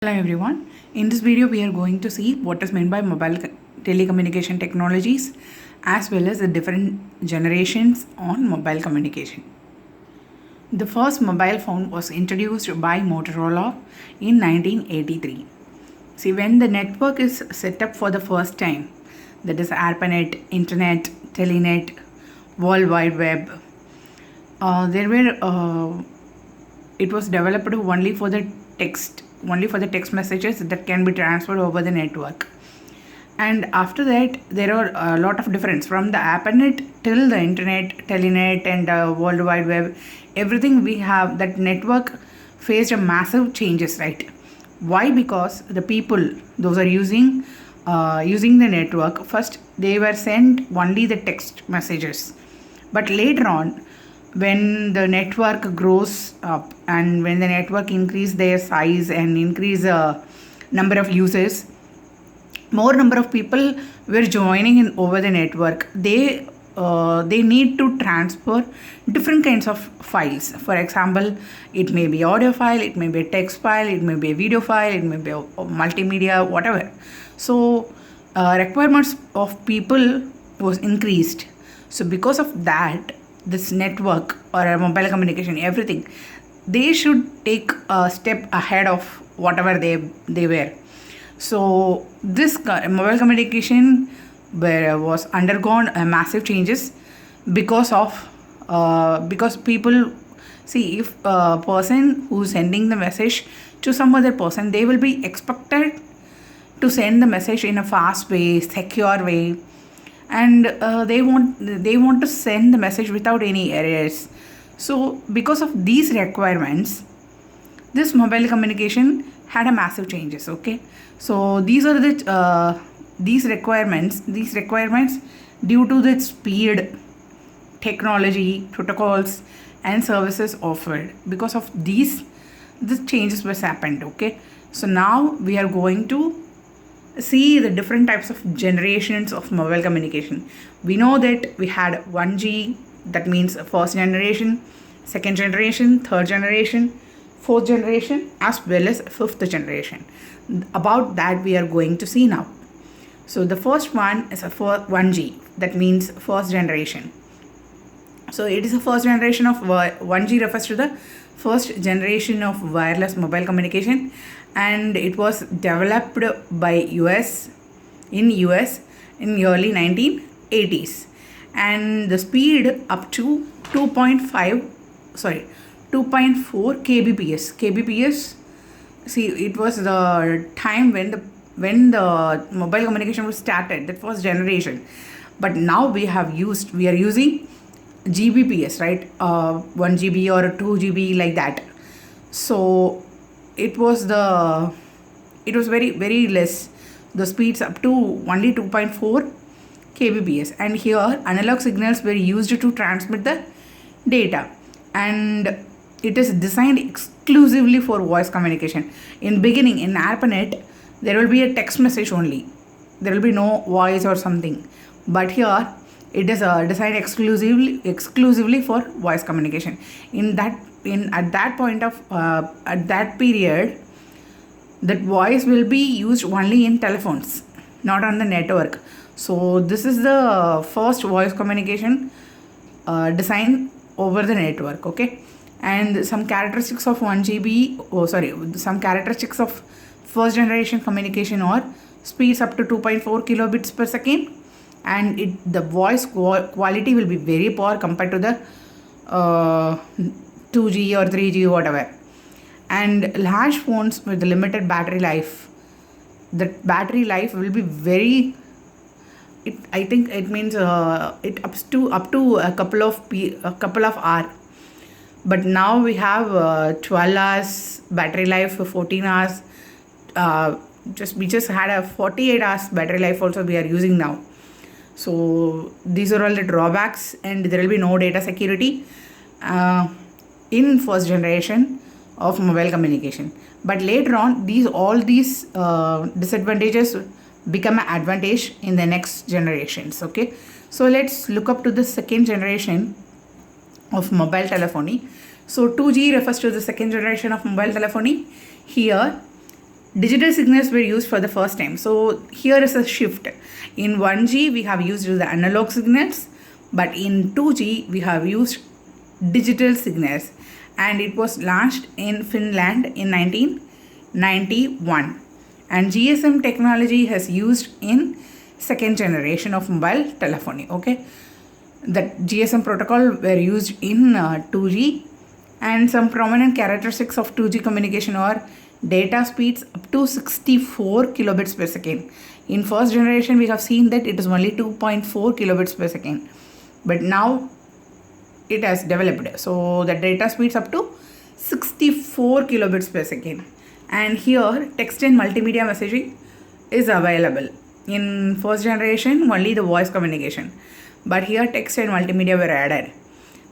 Hello everyone. In this video we are going to see what is meant by mobile telecommunication technologies as well as the different generations on mobile communication. The first mobile phone was introduced by Motorola in 1983. See, when the network is set up for the first time, that is ARPANET, Internet, Telenet, World Wide Web, it was developed only for the text messages that can be transferred over the network. And after that, there are a lot of difference from the ARPANET till the Internet, Telenet, and World Wide Web. Everything we have, that network faced a massive changes, right? Why? Because the people, those are using the network, first they were sent only the text messages, but later on, when the network grows up and when the network increase their size and increase number of users, more number of people were joining in over the network. They need to transfer different kinds of files. For example, it may be audio file, it may be a text file, it may be a video file, it may be a multimedia, whatever. So requirements of people was increased. So because of that, this network or a mobile communication, everything, they should take a step ahead of whatever they were. So this mobile communication was undergone massive changes because people see, if a person who's sending the message to some other person, they will be expected to send the message in a fast way, secure way, and they want to send the message without any errors. So because of these requirements, this mobile communication had a massive changes. Okay, so these are the these requirements due to the speed, technology, protocols, and services offered. Because of these changes was happened. Okay, so now we are going to see the different types of generations of mobile communication. We know that we had 1G, that means first generation, second generation, third generation, fourth generation, as well as fifth generation. About that we are going to see now. So the first one is a 1G, that means first generation. So it is the first generation of 1G, refers to the first generation of wireless mobile communication, and it was developed by US in early 1980s, and the speed up to 2.4 kbps. See, it was the time when the mobile communication was started, that was generation. But now we are using gbps, right? 1 GB or 2 GB, like that. So it was very, very less, the speeds up to only 2.4 kbps, and here analog signals were used to transmit the data, and it is designed exclusively for voice communication. In beginning, in ARPANET, there will be a text message only, there will be no voice or something, but here it is designed exclusively for voice communication. At that period, that voice will be used only in telephones, not on the network. So this is the first voice communication designed over the network. Okay, and some characteristics of 1GB, some characteristics of first generation communication or speeds up to 2.4 kilobits per second, and the voice quality will be very poor compared to the 2G or 3G, whatever. And large phones with limited battery life, the battery life will be very, I think it means it up to a couple of hours. But now we have 12 hours battery life, 14 hours. We just had a 48 hours battery life also we are using now. So these are all the drawbacks, and there will be no data security in first generation of mobile communication. But later on, all these disadvantages become an advantage in the next generations. Okay, so let's look up to the second generation of mobile telephony. So 2G refers to the second generation of mobile telephony. Here digital signals were used for the first time. So here is a shift. In 1G, we have used the analog signals, but in 2G, we have used digital signals, and it was launched in Finland in 1991. And GSM technology has used in second generation of mobile telephony. Okay, that GSM protocol were used in 2G, and some prominent characteristics of 2G communication are data speeds up to 64 kilobits per second. In first generation, we have seen that it is only 2.4 kilobits per second, but now it has developed. So the data speeds up to 64 kilobits per second. And here text and multimedia messaging is available. In first generation, only the voice communication, but here text and multimedia were added,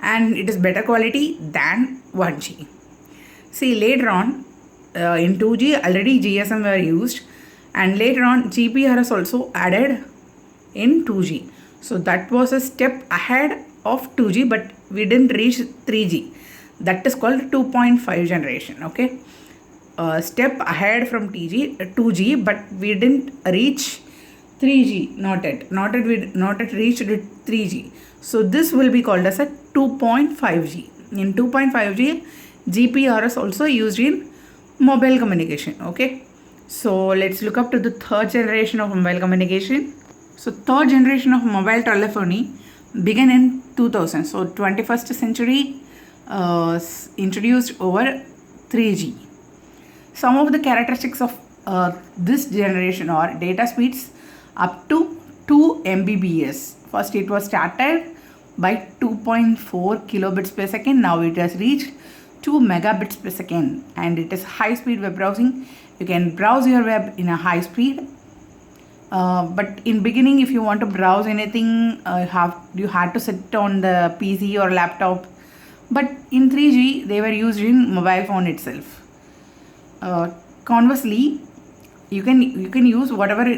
and it is better quality than 1G. See, later on, in 2G already GSM were used, and later on GPRS also added in 2G. So that was a step ahead of 2G, but we didn't reach 3G. That is called 2.5 generation. Okay, step ahead from 2G, but we didn't reach 3G. Not yet we not yet reached 3G. So this will be called as a 2.5G. In 2.5G, GPRS also used in mobile communication. Okay, so let's look up to the third generation of mobile communication. So third generation of mobile telephony began in 2000. So 21st century introduced over 3G. Some of the characteristics of this generation are data speeds up to 2 Mbps. First it was started by 2.4 kilobits per second. Now it has reached 2 megabits per second, and it is high speed web browsing. You can browse your web in a high speed, but in beginning, if you want to browse anything, you had to sit on the PC or laptop. But in 3G, they were used in mobile phone itself. Conversely, you can use whatever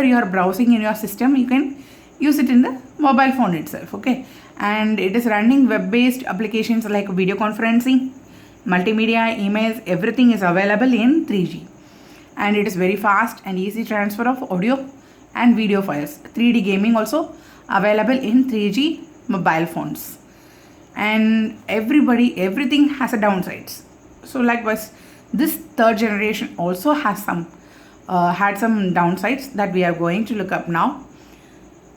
you are browsing in your system, you can use it in the mobile phone itself. Okay, and it is running web-based applications like video conferencing, multimedia, emails, everything is available in 3G, and it is very fast and easy transfer of audio and video files. 3D gaming also available in 3G mobile phones. And everything has a downsides. So likewise, this third generation also has had some downsides that we are going to look up now.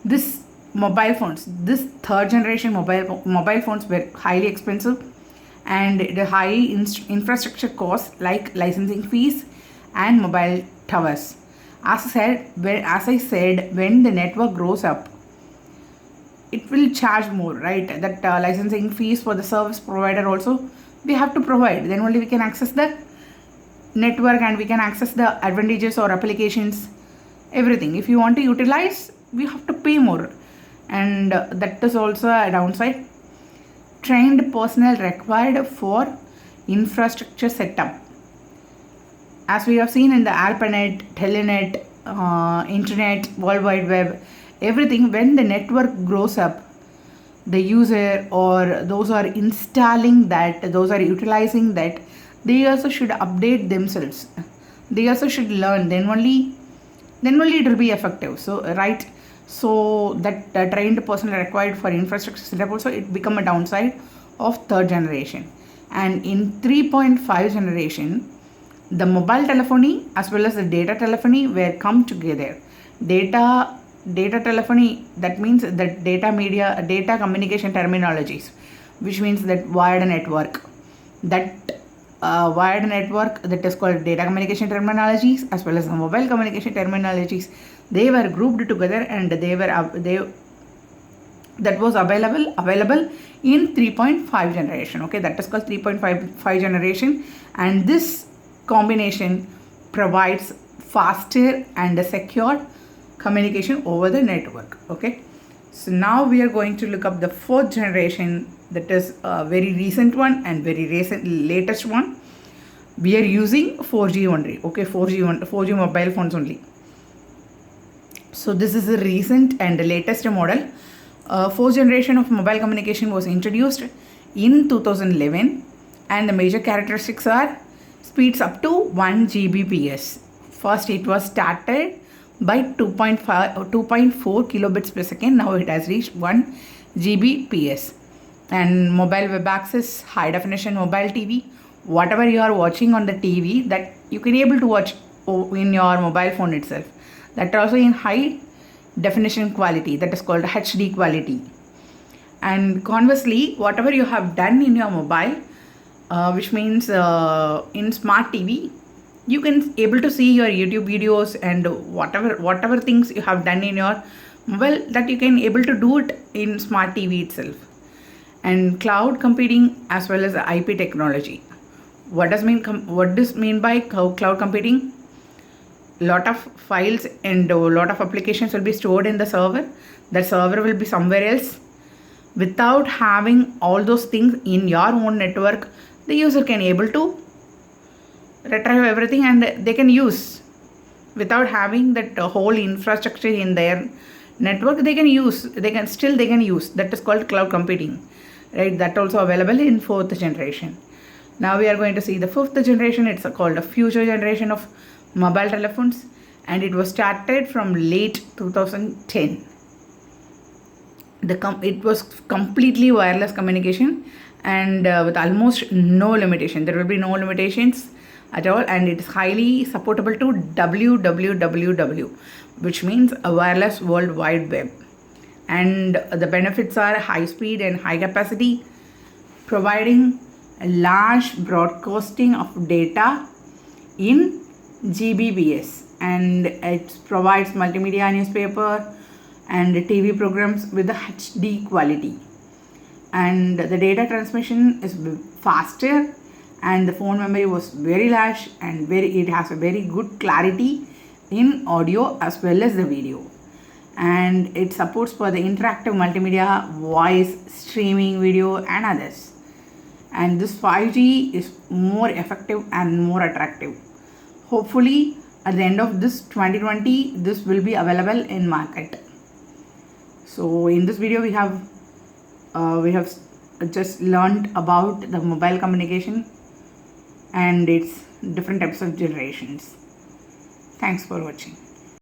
This third generation mobile phones were highly expensive, and the high infrastructure costs like licensing fees and mobile towers. As I said, when the network grows up, it will charge more, right? That licensing fees for the service provider also we have to provide. Then only we can access the network and we can access the advantages or applications, everything. If you want to utilize, we have to pay more, and that is also a downside. Trained personnel required for infrastructure setup. As we have seen in the ARPANET, Telenet, Internet, World Wide Web, everything, when the network grows up, the user or those are installing that, those are utilizing that, they also should update themselves. They also should learn. Then only it will be effective. So right. So that trained person required for infrastructure setup also, it become a downside of third generation. And in 3.5 generation, the mobile telephony as well as the data telephony were come together. Data telephony, that means that data communication terminologies, which means that wired network. That wired network, that is called data communication terminologies, as well as the mobile communication terminologies, they were grouped together, and that was available in 3.5 generation. Okay, that is called 3.5 generation, and this combination provides faster and secure communication over the network. Okay, so now we are going to look up the fourth generation, that is a very recent one and latest one. We are using 4G only. Okay, 4G mobile phones only. So this is a recent and the latest model. Fourth generation of mobile communication was introduced in 2011, and the major characteristics are speeds up to 1 Gbps. First it was started by 2.4 kilobits per second. Now it has reached 1 Gbps. And mobile web access, high definition mobile TV, whatever you are watching on the TV, that you can able to watch in your mobile phone itself. That also in high definition quality, that is called HD quality. And conversely, whatever you have done in your mobile, which means in smart TV, you can able to see your YouTube videos and whatever things you have done in your mobile, that you can able to do it in smart TV itself. And cloud computing as well as IP technology. What does mean by cloud computing? Lot of files and a lot of applications will be stored in the server. That server will be somewhere else. Without having all those things in your own network, the user can able to retrieve everything and they can use. Without having that whole infrastructure in their network, they can use. They can use. That is called cloud computing, right? That also available in 4th generation. Now we are going to see the 5th generation. It's called a future generation of mobile telephones, and it was started from late 2010. It was completely wireless communication and with almost no limitation. There will be no limitations at all, and it is highly supportable to WWW, which means a wireless World Wide Web. And the benefits are high speed and high capacity, providing a large broadcasting of data in Gbps, and it provides multimedia, newspaper and TV programs with the HD quality. And the data transmission is faster, and the phone memory was very large, and it has a very good clarity in audio as well as the video. And it supports for the interactive multimedia, voice, streaming video and others. And this 5G is more effective and more attractive. Hopefully at the end of this 2020, this will be available in market. So in this video we have just learned about the mobile communication and its different types of generations. Thanks for watching.